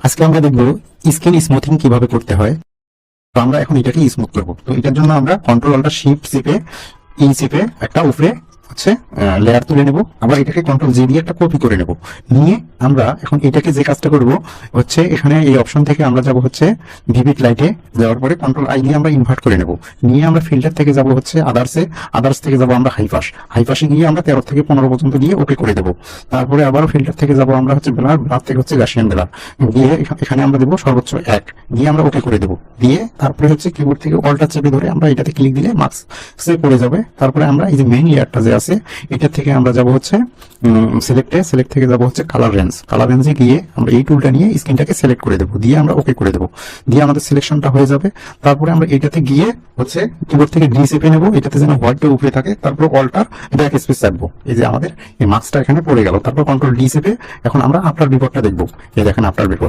আজকে আমরা দেখবো স্কিন স্মুথিং কিভাবে করতে হয়। তো আমরা এখন এটাকে স্মুথ করবো। তো এটার জন্য আমরা কন্ট্রোল অল্টার শিফট চেপে চেপে একটা উপরে হচ্ছে লেয়ার তুলে নেব। আবার এটাকে কন্ট্রোল জে দিয়ে একটা কপি করে নেব। নিয়ে আমরা এখন এটাকে যে কাজটা করব হচ্ছে এখানে এই অপশন থেকে আমরা যাব হচ্ছে ভিভিড লাইটে, যাওয়ার পরে কন্ট্রোল আই দিয়ে আমরা ইনভার্ট করে নেব। নিয়ে আমরা ফিল্টার থেকে যাব হচ্ছে আদার্স থেকে যাব আমরা হাইপাসে গিয়ে আমরা 13 থেকে 15 পর্যন্ত দিয়ে ওকে করে দেবো। তারপরে আবারও ফিল্টার থেকে যাব আমরা হচ্ছে ব্লার থেকে হচ্ছে গাসিয়ান ব্লার দিয়ে এখানে আমরা দেবো সর্বোচ্চ 1 দিয়ে আমরা ওকে করে দেবো। দিয়ে তারপরে হচ্ছে কিবোর্ড থেকে অল্টার চেপে ধরে আমরা এটাতে ক্লিক দিলে মাস্ক সেভ করে যাবে। তারপরে আমরা এই যে মেইন লেয়ারটা যে আছে এটা থেকে আমরা যাব হচ্ছে সিলেক্ট থেকে যাব হচ্ছে কালার রেঞ্জে গিয়ে আমরা এই টুলটা নিয়ে স্ক্রিনটাকে সিলেক্ট করে দেবো। দিয়ে আমরা ওকে করে দেবো। দিয়ে আমাদের সিলেকশনটা হয়ে যাবে। তারপরে আমরা এটাতে গিয়ে হচ্ছে কিবোর্ড থেকে ডি চেপে নেবো, এটাতে যেন হোয়াইটটা উপরে থাকে। তারপর অল্টার ব্যাক স্পেস চাপবো। এই যে আমাদের এই মাস্কটা এখানে পড়ে গেল। তারপর কন্ট্রোল ডি চেপে এখন আমরা আফটার বিফোরটা দেখবো। এই দেখেন আফটার বিফোর।